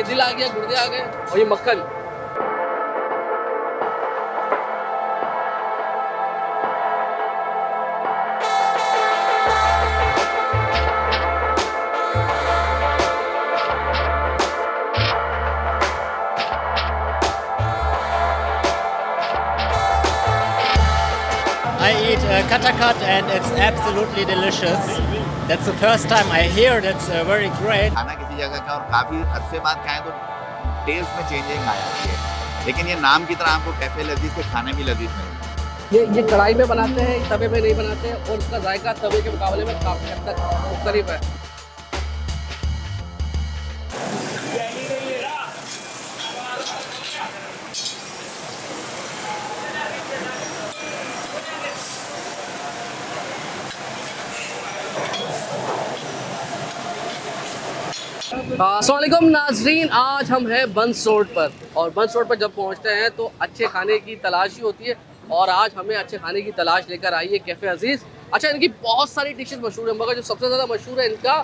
ये दिल आ गया, गुर्दे आ गए और ये मक्खन। I eat katakat and it's absolutely delicious. That's the first time I hear it. It's very great. खाना किसी जगह का और काफ़ी अरसे बाद खाएं तो टेस्ट में चेंजिंग आ जाती है, लेकिन ये नाम की तरह आपको कैफे लजीज के खाने भी लजीज मिलेंगे। ये कढ़ाई में बनाते हैं, तवे में नहीं बनाते हैं और उसका जायका तवे के मुकाबले में काफ़ी हद तक मुख्तलिफ है। अस्सलामुअलैकुम नाजरीन, आज हम हैं बंस रोड पर और बंस रोड पर जब पहुंचते हैं तो अच्छे खाने की तलाश ही होती है और आज हमें अच्छे खाने की तलाश लेकर आई है कैफ़े अजीज़। अच्छा, इनकी बहुत सारी डिशेस मशहूर है मगर जो सबसे ज़्यादा मशहूर है इनका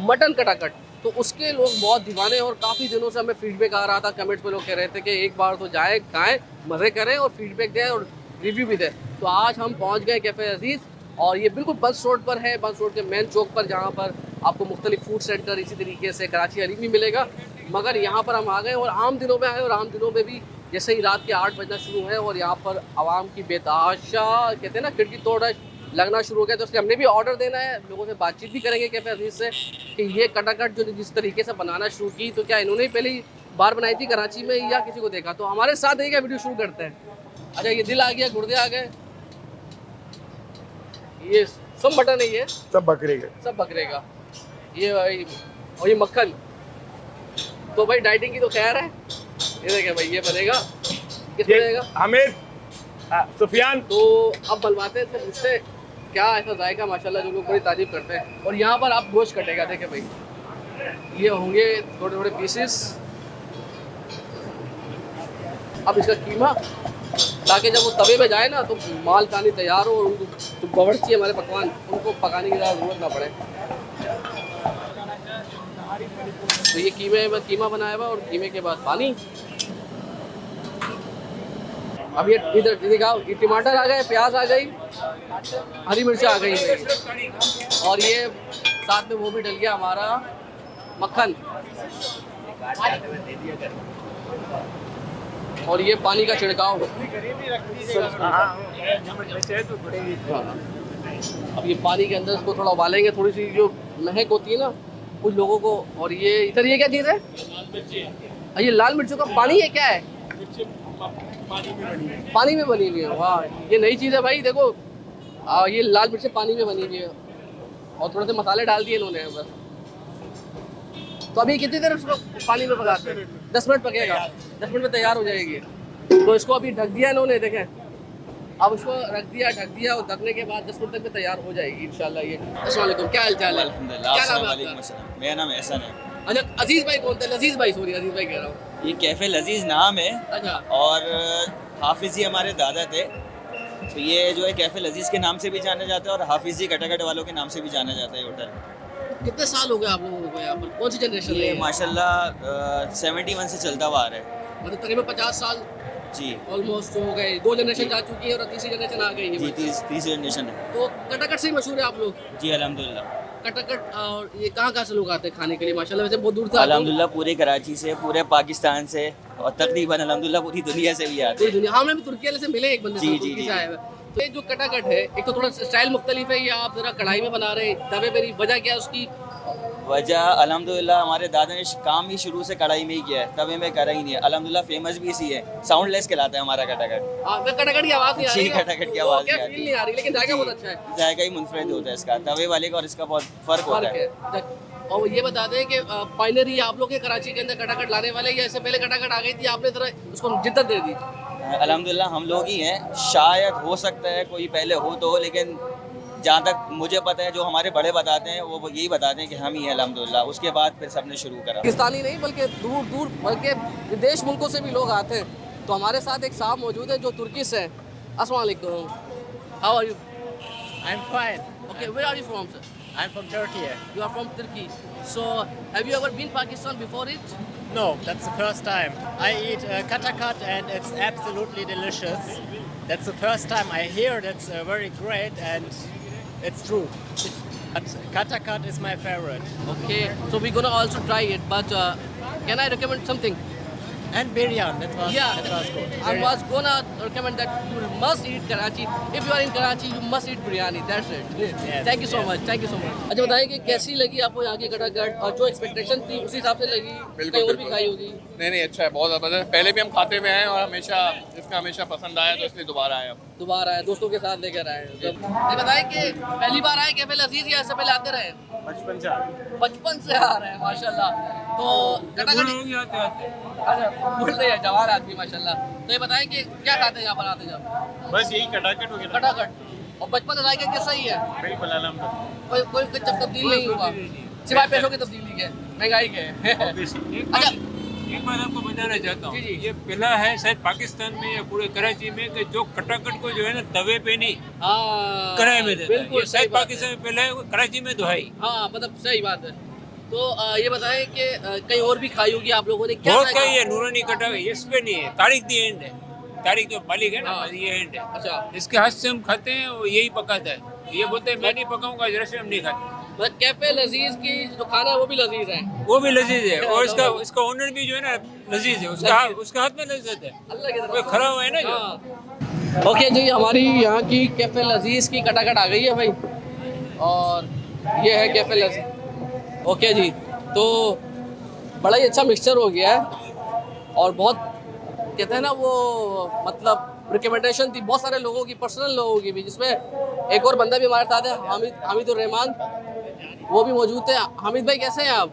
मटन कटाकट, तो उसके लोग बहुत दीवाने हैं और काफ़ी दिनों से हमें फीडबैक आ रहा था, कमेंट्स में लोग कह रहे थे कि एक बार तो जाएँ, खाएँ, मज़े करें और फीडबैक दें और रिव्यू भी दें। तो आज हम पहुँच गए कैफ़े अजीज़ और ये बिल्कुल बंस रोड पर है, बंस रोड के मेन चौक पर, जहाँ पर आपको मुख्तलिफ फूड सेंटर इसी तरीके से कराची हलीम भी मिलेगा। मगर यहाँ पर हम आ गए और आम दिनों में आए और आम दिनों में भी जैसे ही रात के 8 बजना शुरू है और यहाँ पर आवाम की बेताशा कहते हैं ना, खिड़की तोड़ लगना शुरू हो गया, तो इसलिए हमने भी ऑर्डर देना है, लोगों से बातचीत भी करेंगे कैफे अजीज़ से कि ये कटाकट जो जिस तरीके से बनाना शुरू की, तो क्या इन्होंने पहले ही बार बनाई थी कराची में या किसी को देखा। तो हमारे साथ देखिए वीडियो शुरू करते हैं। अच्छा, ये दिल आ गया, गुर्दे आ गए, ये सब मटन है, ये सब बकरे के। सब बकरे का, ये भाई और ये मक्खन। तो भाई डाइटिंग की तो खैर है, ये देखे भाई ये बनेगा, किस बनेगा हामिद, सुफियान। तो अब बनवाते हैं, तो उससे क्या ऐसा जायका माशाल्लाह जो लोग बड़ी तारीफ करते हैं। और यहाँ पर आप गोश्त कटेगा, देखे भाई ये होंगे थोड़े थोड़े पीसेस। अब इसका कीमा, ताकि जब वो तवे पे जाए ना तो माल खानी तैयार हो और उनको जो बावर्ची है हमारे पकवान, उनको पकाने की ज़्यादा ज़रूरत ना पड़े। तो ये कीमा बनाया हुआ और कीमे के बाद पानी। अब ये इधर दिखाओ, ये टमाटर आ गए, प्याज आ गई, हरी मिर्च आ गई और ये साथ में वो भी डल गया हमारा मक्खन और ये पानी का छिड़काव। अब ये पानी के अंदर इसको थोड़ा उबालेंगे, थोड़ी सी जो महक होती है ना कुछ लोगों को। और ये इधर ये क्या चीज़ है? ये लाल मिर्चों का पानी है, क्या है? पानी में बनी हुई है। वाह, ये नई चीज़ है भाई। देखो ये लाल मिर्चें पानी में बनी हुई है और थोड़े से मसाले डाल दिए इन्होंने बस। तो अभी कितनी देर उसको पानी में पकाते हैं? 10 मिनट पकेगा, 10 मिनट में तैयार हो जाएगी। तो इसको अभी ढक दिया इन्होंने, देखें अब उसको ढक दिया और ढकने के बाद 10 मिनट तक में तैयार हो जाएगी इंशाल्लाह। ये अस्सलाम वालेकुम, क्या हाल चाल है? क्या नाम है आपका? मेरा नाम एहसन है। अच्छा, अजीज़ भाई कौन थे? लजीज़ भाई, सॉरी अजीज़ भाई कह रहा हूँ। ये कैफ़े लजीज नाम है अच्छा, और हाफिज़ जी हमारे दादा थे, तो ये जो है कैफ़े लजीज के नाम से भी जाना जाता है और हाफिज़ जी कटाकट वालों के नाम से भी जाना जाता है होटल। कितने साल हो गए आप लोगों को यहाँ पर? कौन सी जनरेशन ये है? माशाल्लाह 71 से चलता हुआ आ रहा है मतलब तकरीबन 50 साल जी। ऑलमोस्ट हो गए। 2 जनरेशन जा चुकी है और तीसरी जनरेशन आ गई जी, है। तीसरी जनरेशन है तो कटाकट से ही मशहूर है आप लोग? जी अल्हम्दुलिल्लाह। कटाकट। और ये कहाँ से लोग आते हैं खाने के लिए? माशाल्लाह वैसे बहुत दूर से आते हैं। अल्हम्दुलिल्लाह पूरे कराची से, पूरे पाकिस्तान से और तकरीबन अल्हम्दुलिल्लाह पूरी दुनिया से भी आते पूरी दुनिया। हाँ, हमने भी तुर्की वाले से मिले एक बंदे से, जी, तुर्की जी, से आए हुए। तो ये जो कटाकट है, एक तो थोड़ा स्टाइल मुख्तलिफ है, ये आप जरा कढ़ाई में बना रहे हैं, तवे पे नहीं, वजह क्या है उसकी? वजह अल्हम्दुलिल्लाह हमारे दादा ने काम ही शुरू से कढ़ाई में ही किया है, तवे में करा ही नहीं है। अल्हम्दुलिल्लाह फेमस भी इसी है, साउंडलेस कहलाता है हमारा कटाकट। हाँ, कटाकट की आवाज़ नहीं आ रही जी, है? कटाकट की वो आवाज़ क्या नहीं आती। फील नहीं आ रही, लेकिन जायका बहुत अच्छा है। जायका ही मुनफरिद होता है इसका, तवे वाले का और इसका बहुत फ़र्क होता फर्क है। है। और ये बता दें कि पाइनरी आप लोग के कराची के अंदर कटाकट लाने वाले, या इससे पहले कटाकट आ गई थी, आपने जरा उसको जिद्दत दे दी? अल्हम्दुलिल्लाह हम लोग ही हैं, शायद हो सकता है कोई पहले हो तो, लेकिन जहाँ तक मुझे पता है जो हमारे बड़े बताते हैं वो यही बताते हैं कि हम ही हैं अल्हम्दुलिल्लाह। उसके बाद फिर सबने शुरू करा। पाकिस्तानी नहीं बल्कि दूर दूर बल्कि विदेश मुल्कों से भी लोग आते हैं। तो हमारे साथ एक साहब मौजूद है जो तुर्की से है। अस्सलाम वालेकुम, how are you? I'm fine. Okay, where are you from sir? I'm from Turkey. You are from Turkey. So have you ever been Pakistan before it? No, that's the first time. I eat katakat and it's absolutely delicious. That's the first time I hear that's very great and it's true. But katakat is my favorite. Okay, so we're gonna also try it, but can I recommend something? And biryan, that was good. I was gonna recommend that you must eat Karachi. If you are in Karachi, you must eat biryani. That's it. Thank you so much. Thank you so much. अच्छा बताइए कि कैसी लगी आपको यहाँ की कटाकट और जो एक्सपेक्टेशन थी उसी हिसाब से लगी? बिल्कुल, कहीं और भी बिल्कुल। खाई होगी? नहीं अच्छा है, बहुत ज़्यादा पहले भी हम खाते हुए हैं और हमेशा इसका हमेशा पसंद आया तो इसलिए दोबारा आए अब। दोबारा आए, दोस्तों के साथ लेकर आए। ये बताएं कि पहली बार आए कैफे लजीज या इससे पहले आते रहे? बचपन से आ रहे हैं। बचपन से आ रहे हैं माशाल्लाह। तो कटाकट अच्छा बोलते हैं जवान आदमी माशाल्लाह। तो ये बताएं कि क्या खाते हैं यहाँ पर आते जब? बस यही कटाकट वगैरह। कटाकट और बचपन से जाएगा कैसा ही है? बिल्कुल अल्हम्दुलिल्लाह। कोई तब्दील नहीं होगा सिवाय पैसों की तब्दीली के, महंगाई के। अच्छा एक बात आपको बताना चाहता हूँ, जी, जी। ये पहला है शायद पाकिस्तान में या पूरे कराची में कि जो कटाकट को जो है ना तवे पे नहीं हाँ कढ़ाई में देता है। बिल्कुल ये सही शायद बात है। पाकिस्तान में पहला है, कराची में तो है ही। हाँ मतलब सही बात है। तो ये बताएं कि कहीं और भी खाई होगी आप लोगों ने? क्या बहुत खाया? का ये नूरानी कटावे ये इस पे नहीं है, तारीख दी एंड है, तारीख जो मालिक है ना हाँ। ये एंड है। अच्छा इसके हाथ से हम खाते हैं वो यही पकाता है, ये बोलते हैं मैं नहीं पकाऊंगा जरा से हम नहीं खाते। मतलब कैफे लजीज की जो खाना है वो भी लजीज है। वो भी लजीज है और इसका ओनर भी जो है ना लजीज है, उसका हाथ में लजीज है, अल्लाह की कोई तरफ खरा हुआ है ना जो। हाँ। ओके जी, हमारी यहाँ की कैफे लजीज की कटाकट आ गई है भाई और ये है कैफे लजीज। ओके जी, तो बड़ा ही अच्छा मिक्सचर हो गया है और बहुत कहते हैं ना वो मतलब रिकमेंडेशन थी बहुत सारे लोगों की, पर्सनल लोगों की भी, जिसमें एक और बंदा भी हमारे साथ है हामिदुर रहमान, वो भी मौजूद थे। हामिद भाई कैसे हैं आप?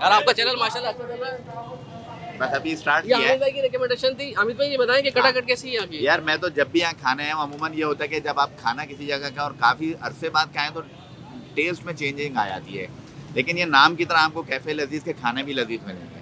और आपका चैनल माशाल्लाह अच्छा चल रहा है। बस अभी स्टार्ट ये किया है। हामिद भाई की रिकमेंडेशन थी। हामिद भाई ये बताएं कि कटाकट कैसी है यहाँ की? यार मैं तो जब भी यहाँ खाने आया हूँ अमूमन ये होता है कि जब आप खाना किसी जगह का और काफ़ी अरसे बाद खाएं तो टेस्ट में चेंजिंग आ जाती है, लेकिन ये नाम की तरह आपको कैफ़े लजीज के खाने भी लजीज मिलेंगे।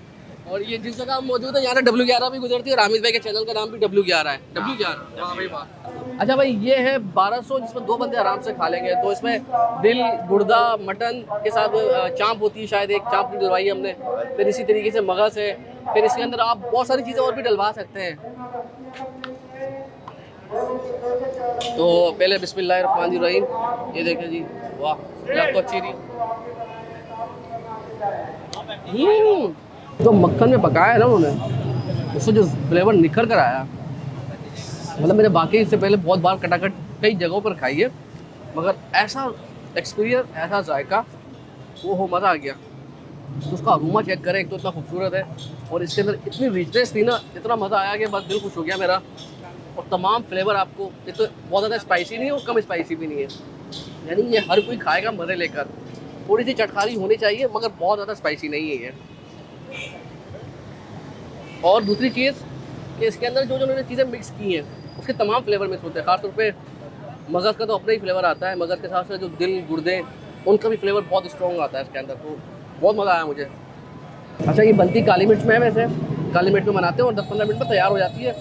और ये जिस जगह हम मौजूद है यहाँ से W11 भी गुजरती है और हामिद भाई के चैनल का नाम भी W11 है। W11 वाह भाई वाह। अच्छा भाई ये है 1200 जिसमें दो बंदे आराम से खा लेंगे। तो इसमें दिल, गुर्दा, मटन के साथ चांप होती है, शायद एक चांप डलवाई है हमने, फिर इसी तरीके से मगज है, फिर इसके अंदर आप बहुत सारी चीज़ें और भी डलवा सकते हैं। तो पहले बिस्मिल्लाहिर्रहमानिर्रहीम, ये देखें जी, वाह तो अच्छी थी। जो मक्खन में पकाया है ना उन्होंने, उससे जो फ्लेवर निखर कर आया, मतलब मैंने बाकी इससे पहले बहुत बार कटाकट कई जगहों पर खाई है, मगर ऐसा एक्सपीरियंस, ऐसा जायका, वो हो मज़ा आ गया। तो उसका अरोमा चेक करें, एक तो इतना खूबसूरत है और इसके अंदर इतनी रिचनेस थी ना, इतना मज़ा आया कि बस दिल खुश हो गया मेरा। और तमाम फ्लेवर आपको, ये तो बहुत ज़्यादा स्पाइसी नहीं है और कम स्पाइसी भी नहीं है, यानी ये हर कोई खाएगा मज़े लेकर। थोड़ी सी चटखारी होनी चाहिए मगर बहुत ज़्यादा स्पाइसी नहीं है ये। और दूसरी चीज़ कि इसके अंदर जो जो उन्होंने चीज़ें मिक्स की हैं उसके तमाम फ्लेवर मिक्स होते हैं। ख़ासतौर पे मगज़ का तो अपना ही फ्लेवर आता है, मगज़ के साथ साथ जो दिल, गुर्दे, उनका भी फ्लेवर बहुत स्ट्रॉन्ग आता है इसके अंदर। तो बहुत मज़ा आया मुझे। अच्छा ये बनती काली मिर्च में है, वैसे काली मिर्च में बनाते हैं और 10-15 मिनट में तैयार हो जाती है।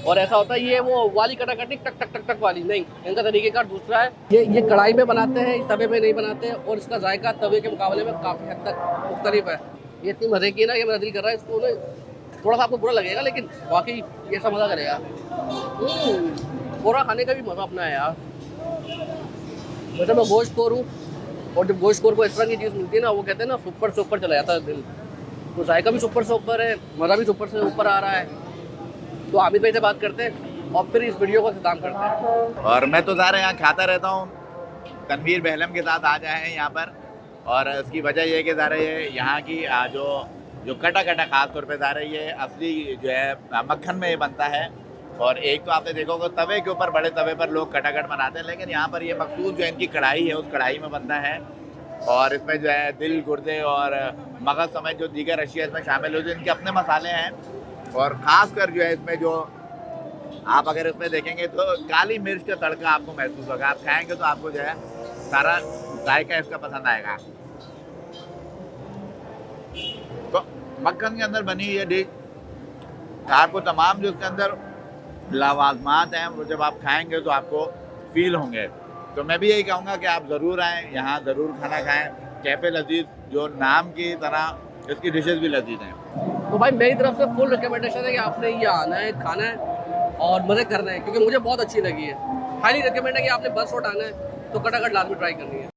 और ऐसा होता है ये वो वाली कटाकट नहीं, टक टक टक टक वाली नहीं, इनका तरीक़ेकार दूसरा है। ये कढ़ाई में बनाते हैं, तवे पे नहीं बनाते हैं और इसका जायका तवे के मुकाबले में काफ़ी हद तक मुख्तलिफ है। ये इतनी मज़े की है ना कि मेरा दिल कर रहा है इसको ना, थोड़ा सा आपको बुरा लगेगा लेकिन वाकई ये ऐसा मज़ा करेगा। पूरा खाने का भी मज़ा अपना है यार। वैसे मैं गोश्त खोर हूँ और जब गोश्त खोर को इस तरह की चीज़ मिलती है ना, वो कहते हैं ना सुपर से ऊपर चला जाता है दिल। तो जायका भी सुपर से ऊपर है, मज़ा भी सुपर से ऊपर आ रहा है। तो हामिद भाई से बात करते हैं और फिर इस वीडियो को ख़त्म करते हैं। और मैं तो ज़ाहिर यहाँ खाता रहता हूँ, तनवीर बहलम के साथ आ जाए हैं यहाँ पर, और इसकी वजह ये है कि ज़ाहिर ये यहाँ की जो कटा ख़ास तौर पे ज़ाहिर ये असली जो है मक्खन में ये बनता है। और एक तो आपने देखा होगा तवे के ऊपर, बड़े तवे पर लोग कटाकट बनाते हैं, लेकिन यहाँ पर ये मखसूस जो इनकी कढ़ाई है उस कढ़ाई में बनता है। और इसमें जो है दिल, गुर्दे और मगज़ समेत जो दीगर अशिया इसमें शामिल होती है, इनके अपने मसाले हैं। और ख़ास कर जो है इसमें जो आप अगर इसमें देखेंगे तो काली मिर्च का तड़का आपको महसूस होगा। आप खाएंगे तो आपको जो है सारा जायका इसका पसंद आएगा। तो मक्खन के अंदर बनी ये डिश आपको तमाम जो इसके अंदर लवाजमात हैं वो जब आप खाएंगे तो आपको फील होंगे। तो मैं भी यही कहूँगा कि आप ज़रूर आएँ यहाँ, ज़रूर खाना खाएँ। कैफ़े लजीज जो नाम की तरह इसकी डिशेस भी लजीज हैं। तो भाई मेरी तरफ से फुल रिकमेंडेशन है कि आपने ये आना है, खाना है और मज़े करना है, क्योंकि मुझे बहुत अच्छी लगी है। हाईली रिकमेंड है कि आपने बंस रोड आना है तो कटाकट लाजमी ट्राई करनी है।